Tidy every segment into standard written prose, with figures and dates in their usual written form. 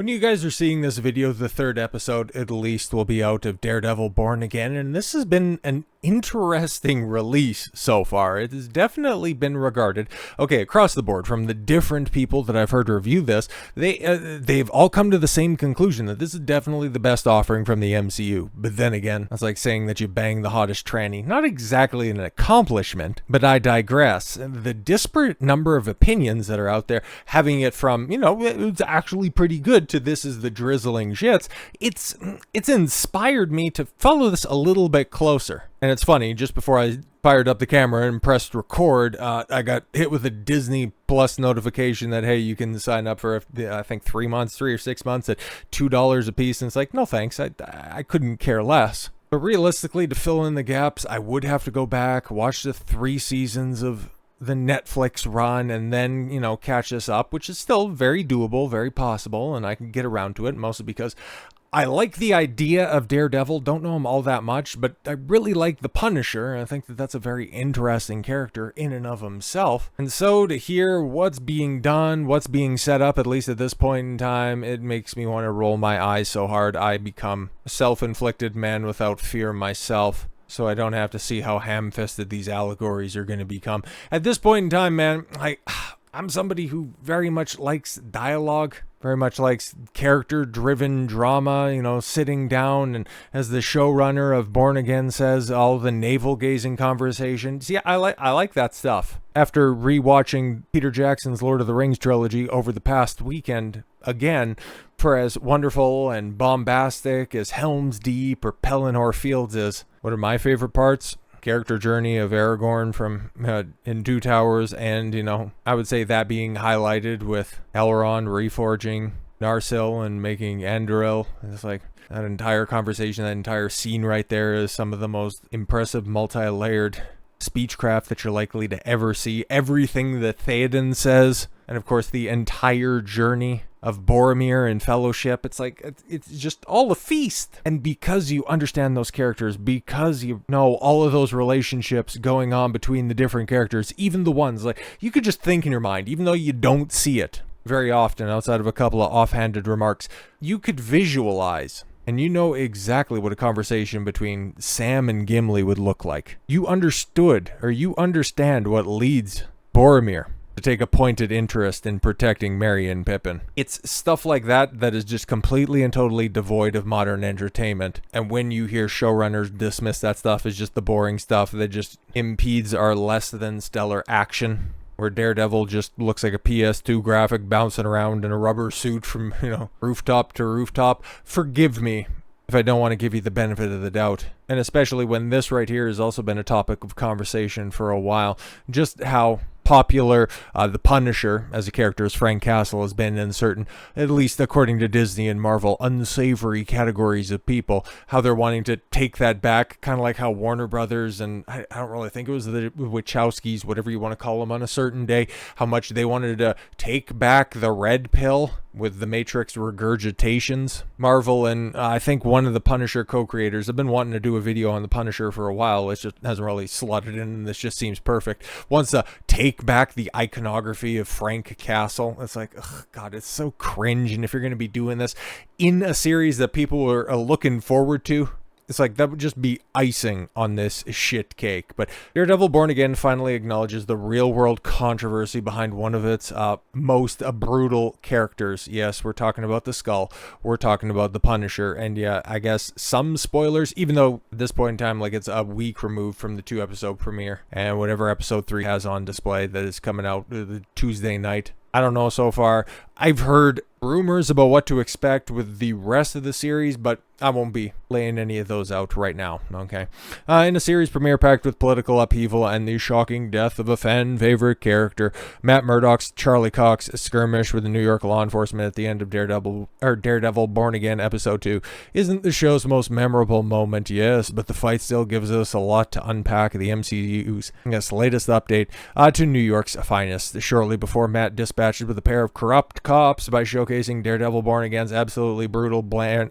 When you guys are seeing this video, the third episode at least will be out of Daredevil Born Again, and this has been an interesting release so far. It has definitely been regarded, okay, across the board, from the different people that I've heard review this, they've all come to the same conclusion that this is definitely the best offering from the MCU. But then again, that's like saying that you bang the hottest tranny. Not exactly an accomplishment, but I digress. The disparate number of opinions that are out there, having it from, it's actually pretty good to this is the drizzling shits, it's inspired me to follow this a little bit closer. And it's funny, just before I fired up the camera and pressed record, I got hit with a Disney Plus notification that, hey, you can sign up for, I think, 3 or 6 months at $2 a piece. And it's like, no thanks, I couldn't care less. But realistically, to fill in the gaps, I would have to go back, watch the 3 seasons of the Netflix run, and then, catch this up, which is still very doable, very possible, and I can get around to it, mostly because I like the idea of Daredevil, don't know him all that much, but I really like the Punisher, and I think that that's a very interesting character in and of himself. And so to hear what's being done, what's being set up, at least at this point in time, it makes me want to roll my eyes so hard I become a self-inflicted man without fear myself, so I don't have to see how ham-fisted these allegories are going to become. At this point in time, man, I'm somebody who very much likes dialogue, very much likes character-driven drama, sitting down and, as the showrunner of Born Again says, all the navel-gazing conversations. Yeah, I like that stuff. After rewatching Peter Jackson's Lord of the Rings trilogy over the past weekend again, for as wonderful and bombastic as Helm's Deep or Pelennor Fields is, what are my favorite parts? Character journey of Aragorn from in Two Towers, and I would say that being highlighted with Elrond reforging Narsil and making Anduril. It's like that entire conversation, that entire scene right there is some of the most impressive multi-layered speechcraft that you're likely to ever see. Everything that Theoden says, and of course the entire journey of Boromir and Fellowship, it's just all a feast. And because you understand those characters, because you know all of those relationships going on between the different characters, even the ones like you could just think in your mind, even though you don't see it very often outside of a couple of offhanded remarks, you could visualize. And you know exactly what a conversation between Sam and Gimli would look like. You understood, or you understand what leads Boromir to take a pointed interest in protecting Merry and Pippin. It's stuff like that that is just completely and totally devoid of modern entertainment. And when you hear showrunners dismiss that stuff as just the boring stuff that just impedes our less than stellar action, where Daredevil just looks like a PS2 graphic bouncing around in a rubber suit from, rooftop to rooftop, forgive me if I don't want to give you the benefit of the doubt. And especially when this right here has also been a topic of conversation for a while, just how popular the Punisher as a character, as Frank Castle, has been in certain, at least according to Disney and Marvel, unsavory categories of people, how they're wanting to take that back, kind of like how Warner Brothers, and I don't really think it was the Wachowskis, whatever you want to call them, on a certain day, how much they wanted to take back the red pill with the Matrix regurgitations. Marvel and I think one of the Punisher co-creators have been wanting to do a video on the Punisher for a while. It just hasn't really slotted in, and this just seems perfect. Wants to take back the iconography of Frank Castle. It's like, ugh, God, it's so cringe. And if you're going to be doing this in a series that people are looking forward to, it's like that would just be icing on this shit cake. But Daredevil Born Again finally acknowledges the real-world controversy behind one of its most brutal characters. Yes, we're talking about the Skull. We're talking about the Punisher. And yeah, I guess some spoilers, even though at this point in time, it's a week removed from the 2-episode premiere. And whatever episode 3 has on display that is coming out Tuesday night. I don't know so far. I've heard rumors about what to expect with the rest of the series, but I won't be laying any of those out right now, okay? In a series premiere packed with political upheaval and the shocking death of a fan favorite character, Matt Murdock's Charlie Cox skirmish with the New York law enforcement at the end of Daredevil Born Again episode 2 isn't the show's most memorable moment, yes, but the fight still gives us a lot to unpack the MCU's latest update to New York's finest. Shortly before Matt dispatched with a pair of corrupt cops by showcasing Daredevil Born Again's absolutely brutal brand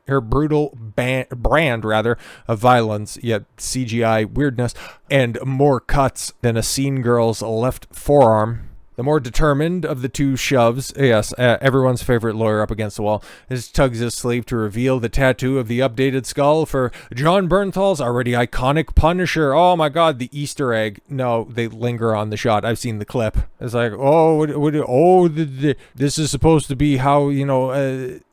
of violence, yet CGI weirdness, and more cuts than a scene girl's left forearm. The more determined of the two shoves, yes, everyone's favorite lawyer up against the wall, tugs his sleeve to reveal the tattoo of the updated skull for John Bernthal's already iconic Punisher. Oh my god, the Easter egg. No, they linger on the shot. I've seen the clip. It's like, this is supposed to be how,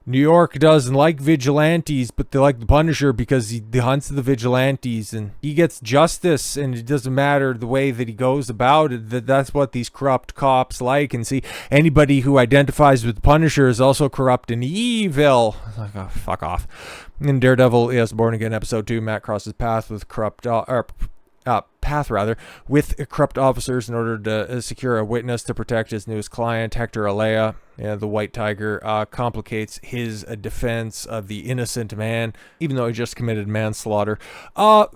New York doesn't like vigilantes, but they like the Punisher because he hunts the vigilantes and he gets justice, and it doesn't matter the way that he goes about it. That's what these corrupt cops like. And see, anybody who identifies with the Punisher is also corrupt and evil. Like, oh, fuck off. In Daredevil, yes, Born Again, episode 2, Matt crosses paths with corrupt with corrupt officers in order to secure a witness to protect his newest client, Hector Alea. The White Tiger complicates his defense of the innocent man, even though he just committed manslaughter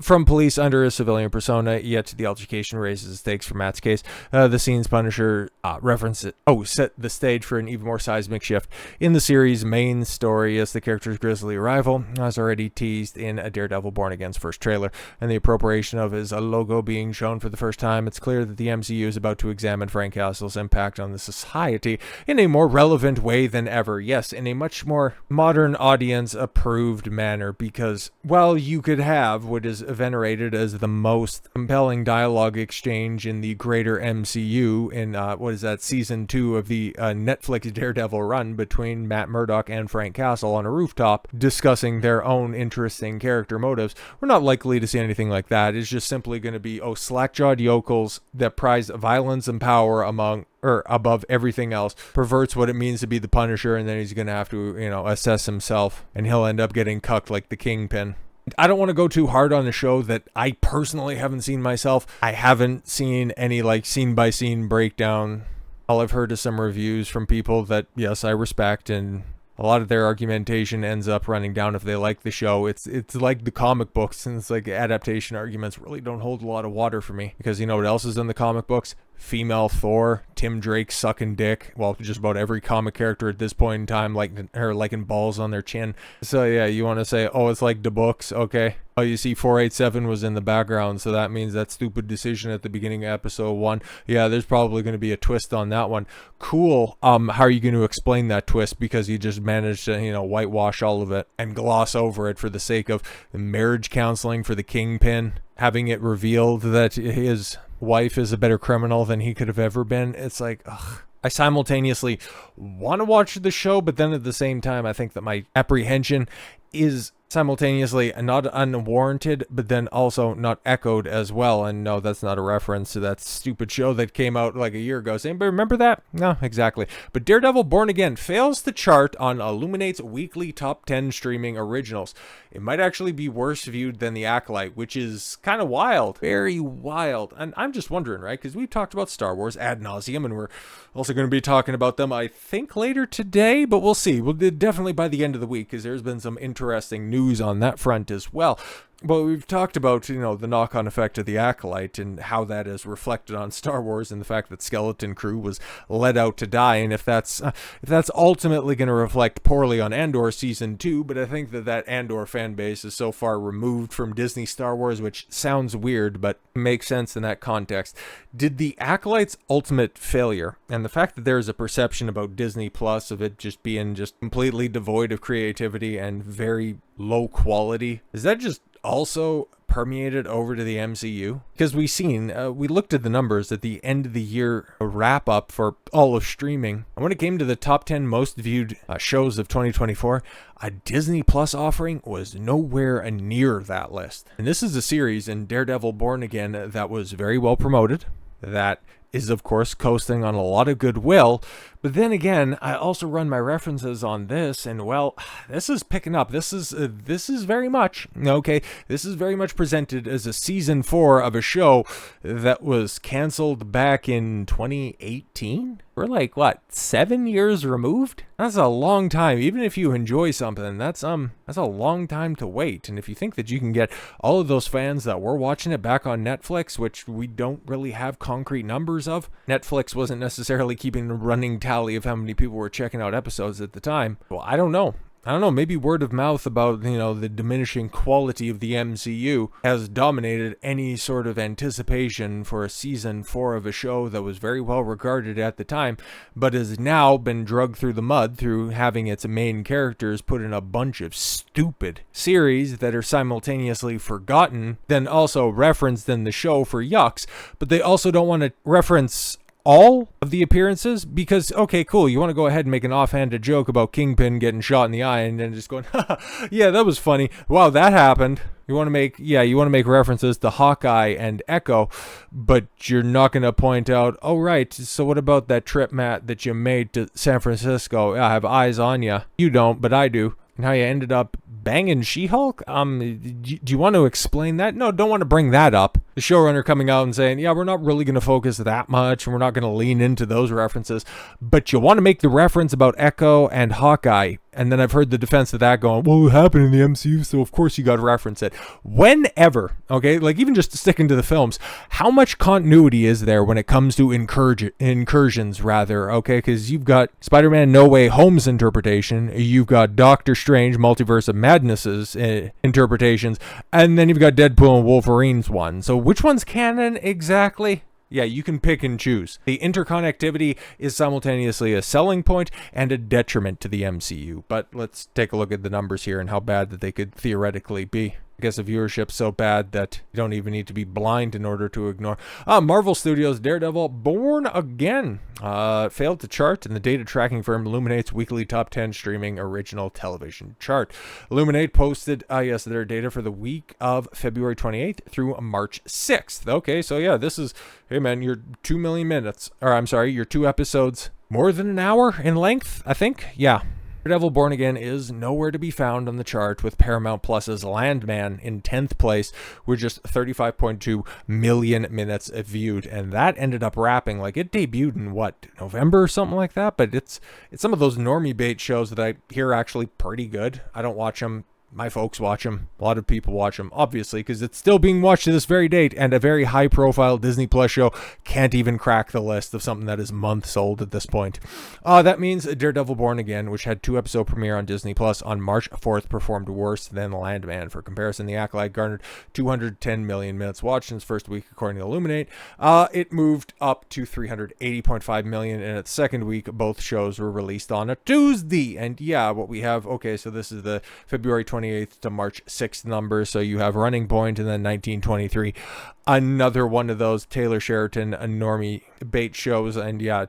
from police under his civilian persona. Yet the altercation raises the stakes for Matt's case. The scene's Punisher set the stage for an even more seismic shift in the series' main story, as the character's grisly rival, as already teased in a Daredevil Born Again's first trailer, and the appropriation of his logo being shown for the first time. It's clear that the MCU is about to examine Frank Castle's impact on the society in a more relevant way than ever. Yes, in a much more modern, audience-approved manner, because, well, you could have what is venerated as the most compelling dialogue exchange in the greater MCU in, season 2 of the Netflix Daredevil run between Matt Murdock and Frank Castle on a rooftop discussing their own interesting character motives. We're not likely to see anything like that. It's just simply going to be, slack-jawed yokels that prize violence and power above everything else, perverts what it means to be the Punisher, and then he's going to have to, assess himself, and he'll end up getting cucked like the Kingpin. I don't want to go too hard on a show that I personally haven't seen myself. I haven't seen any, scene-by-scene breakdown. All I've heard is some reviews from people that, yes, I respect, and a lot of their argumentation ends up running down if they like the show. It's like the comic books, and it's like adaptation arguments really don't hold a lot of water for me, because you know what else is in the comic books? Female Thor, Tim Drake sucking dick. Well, just about every comic character at this point in time, liking balls on their chin. So yeah, you want to say, it's like the books, okay? Oh, you see 487 was in the background, so that means that stupid decision at the beginning of episode 1. Yeah, there's probably going to be a twist on that one. Cool. How are you going to explain that twist? Because you just managed to, whitewash all of it and gloss over it for the sake of the marriage counseling for the Kingpin, having it revealed that his wife is a better criminal than he could have ever been. It's like, ugh. I simultaneously want to watch the show, but then at the same time, I think that my apprehension is simultaneously not unwarranted, but then also not echoed as well. And no, that's not a reference to that stupid show that came out like a year ago. Does anybody remember that? No, exactly. But Daredevil Born Again fails to chart on Luminate's weekly top 10 streaming originals. It might actually be worse viewed than The Acolyte, which is kind of wild. Very wild. And I'm just wondering, right? Because we've talked about Star Wars ad nauseum, and we're also going to be talking about them, I think, later today, but we'll see. We'll definitely by the end of the week, because there's been some interesting news on that front as well. But we've talked about, the knock-on effect of The Acolyte and how that is reflected on Star Wars, and the fact that Skeleton Crew was let out to die, and if that's ultimately going to reflect poorly on Andor Season 2, but I think that Andor fan base is so far removed from Disney Star Wars, which sounds weird, but makes sense in that context. Did The Acolyte's ultimate failure, and the fact that there is a perception about Disney Plus of it just being completely devoid of creativity and very low quality, is that just also permeated over to the MCU? Because we looked at the numbers at the end of the year wrap up for all of streaming, and when it came to the top 10 most viewed shows of 2024, a Disney Plus offering was nowhere near that list. And this is a series in Daredevil Born Again that was very well promoted, that is of course coasting on a lot of goodwill. But then again, I also run my references on this, and well, this is picking up. This is very much, okay, this is very much presented as a season 4 of a show that was canceled back in 2018. We're 7 years removed? That's a long time. Even if you enjoy something, that's a long time to wait. And if you think that you can get all of those fans that were watching it back on Netflix, which we don't really have concrete numbers of, Netflix wasn't necessarily keeping a running tally of how many people were checking out episodes at the time. Well, I don't know. I don't know, maybe word of mouth about, the diminishing quality of the MCU has dominated any sort of anticipation for a season 4 of a show that was very well regarded at the time, but has now been dragged through the mud through having its main characters put in a bunch of stupid series that are simultaneously forgotten, then also referenced in the show for yucks, but they also don't want to reference all of the appearances because, okay, cool, you want to go ahead and make an offhanded joke about Kingpin getting shot in the eye and then just going, yeah, that was funny. Wow, that happened. You want to make references to Hawkeye and Echo, but you're not going to point out, oh, right, so what about that trip, Matt, that you made to San Francisco? I have eyes on you. You don't, but I do. And how you ended up banging She-Hulk? Do you want to explain that? No, don't want to bring that up. The showrunner coming out and saying, yeah, we're not really going to focus that much, and we're not going to lean into those references, but you want to make the reference about Echo and Hawkeye. And then I've heard the defense of that going, well, it happened in the MCU, so of course you got to reference it. Whenever, okay, like even just sticking to the films, how much continuity is there when it comes to incursions, rather, okay? Because you've got Spider-Man No Way Home's interpretation, you've got Doctor Strange Multiverse of Madness's interpretations, and then you've got Deadpool and Wolverine's one. So which one's canon exactly? Yeah, you can pick and choose. The interconnectivity is simultaneously a selling point and a detriment to the MCU. But let's take a look at the numbers here and how bad that they could theoretically be. I guess the viewership's so bad that you don't even need to be blind in order to ignore. Marvel Studios' Daredevil Born Again failed to chart in the data tracking firm Luminate's weekly top 10 streaming original television chart. Luminate posted, their data for the week of February 28th through March 6th. Okay, so yeah, this is, hey man, you're 2 million minutes, you're 2 episodes, more than an hour in length, I think. Yeah. Daredevil Born Again is nowhere to be found on the chart, with Paramount Plus's Landman in 10th place with just 35.2 million minutes viewed, and that ended up wrapping, like, it debuted in November or something like that, but it's some of those normie bait shows that I hear are actually pretty good. I don't watch them. My folks watch them. A lot of people watch them, obviously, because it's still being watched to this very date, and a very high-profile Disney Plus show can't even crack the list of something that is months old at this point. That means Daredevil Born Again, which had 2-episode premiere on Disney Plus on March 4th, performed worse than Landman. For comparison, The Acolyte garnered 210 million minutes watched in its first week, according to Luminate. It moved up to 380.5 million in its second week. Both shows were released on a Tuesday. And yeah, what we have, okay, so this is the February 28th to March 6th number, so you have Running Point and then 1923, another one of those Taylor Sheraton normie bait shows, and yeah,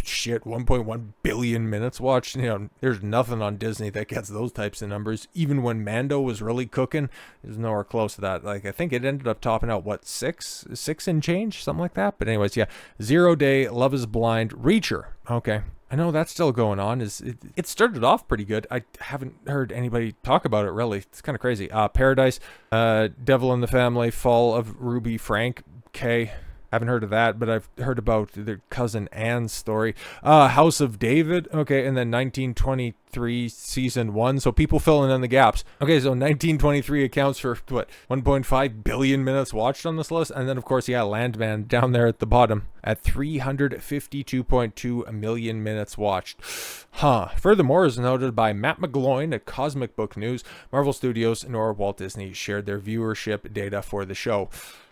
shit, 1.1 billion minutes watched. There's nothing on Disney that gets those types of numbers. Even when Mando was really cooking, there's nowhere close to that. Like, I think it ended up topping out six and change, something like that. But anyways, yeah, 0 Day, Love Is Blind, Reacher. Okay, I know that's still going on. It started off pretty good. I haven't heard anybody talk about it, really. It's kind of crazy. Paradise, Devil in the Family, Fall of Ruby Frank. Okay, haven't heard of that, but I've heard about their cousin Anne's story. House of David. Okay, and then 1923 season 1. So people filling in the gaps. Okay, so 1923 accounts for 1.5 billion minutes watched on this list, and then of course, yeah, Landman down there at the bottom at 352.2 million minutes watched. Furthermore, as noted by Matt McGloin at Cosmic Book News, Marvel Studios nor Walt Disney shared their viewership data for the show.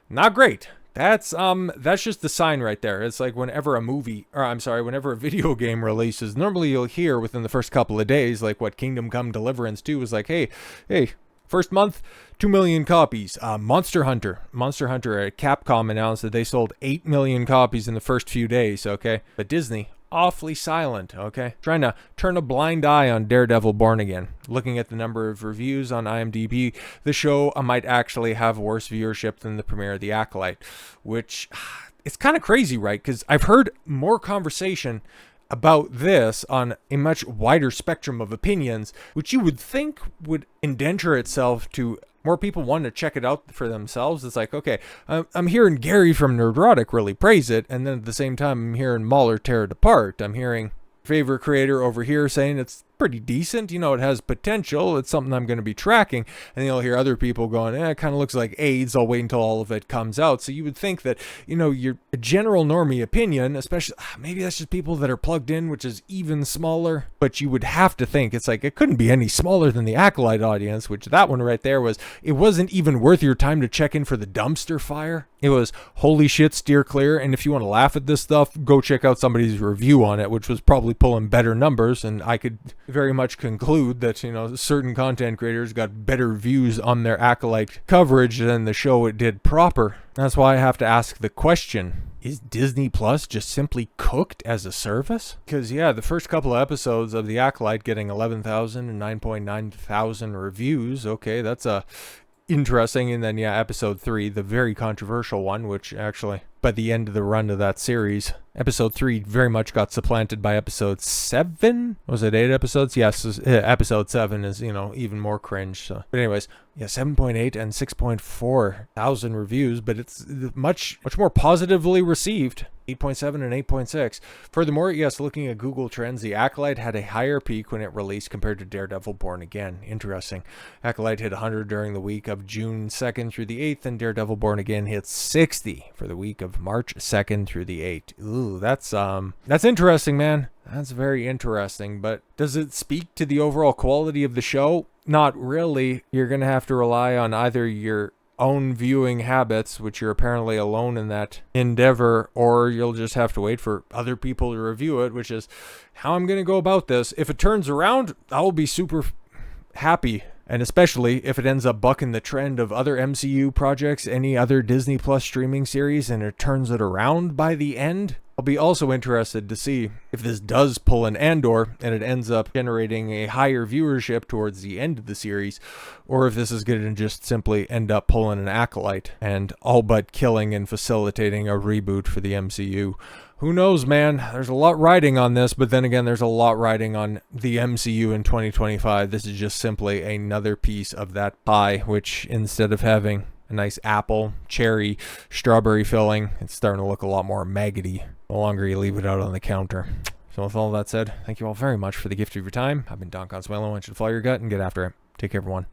Not great. That's just the sign right there. It's like whenever whenever a video game releases, normally you'll hear within the first couple of days, like what Kingdom Come Deliverance 2 was like, hey, first month, 2 million copies. Monster Hunter at Capcom announced that they sold 8 million copies in the first few days, okay? But Disney, awfully silent, okay? Trying to turn a blind eye on Daredevil Born Again. Looking at the number of reviews on IMDb, the show might actually have worse viewership than the premiere of The Acolyte, which, it's kind of crazy, right? Because I've heard more conversation about this on a much wider spectrum of opinions, which you would think would endanger itself to more people want to check it out for themselves. It's like, okay, I'm hearing Gary from Nerdrotic really praise it, and then at the same time I'm hearing Mahler tear it apart. I'm hearing favorite creator over here saying it's pretty decent. You know, it has potential. It's something I'm going to be tracking. And you'll hear other people going, it kind of looks like AIDS. I'll wait until all of it comes out. So you would think that, you know, your general normie opinion, especially, maybe that's just people that are plugged in, which is even smaller. But you would have to think it's like, it couldn't be any smaller than the Acolyte audience, which that one right there was, it wasn't even worth your time to check in for the dumpster fire. It was, holy shit, steer clear. And if you want to laugh at this stuff, go check out somebody's review on it, which was probably pulling better numbers. And I could very much conclude that, you know, certain content creators got better views on their Acolyte coverage than the show it did proper. That's why I have to ask the question, is Disney Plus just simply cooked as a service? Because, yeah, the first couple of episodes of The Acolyte getting 11,000 and 9.9 thousand reviews. Okay, that's interesting. And then, yeah, episode 3, the very controversial one, which actually, by the end of the run of that series, episode 3 very much got supplanted by episode 7. Was it 8 episodes? Yes, episode 7 is, you know, even more cringe. So, but anyways, yeah, 7.8 and 6.4 thousand reviews, but it's much more positively received. 8.7 and 8.6. Furthermore, yes, looking at Google Trends, The Acolyte had a higher peak when it released compared to Daredevil Born Again. Interesting. Acolyte hit 100 during the week of June 2nd through the 8th, and Daredevil Born Again hit 60 for the week of March 2nd through the 8th. Ooh, that's interesting, man. That's very interesting, but does it speak to the overall quality of the show? Not really. You're going to have to rely on either your own viewing habits, which you're apparently alone in that endeavor, or you'll just have to wait for other people to review it, which is how I'm going to go about this. If it turns around, I will be super happy. And especially if it ends up bucking the trend of other MCU projects, any other Disney Plus streaming series, and it turns it around by the end. I'll be also interested to see if this does pull an Andor and it ends up generating a higher viewership towards the end of the series, or if this is going to just simply end up pulling an Acolyte and all but killing and facilitating a reboot for the MCU. Who knows, man? There's a lot riding on this, but then again, there's a lot riding on the MCU in 2025. This is just simply another piece of that pie, which instead of having a nice apple, cherry, strawberry filling, it's starting to look a lot more maggoty the longer you leave it out on the counter. So with all that said, thank you all very much for the gift of your time. I've been Don Consuelo. I want you to follow your gut and get after it. Take care, everyone.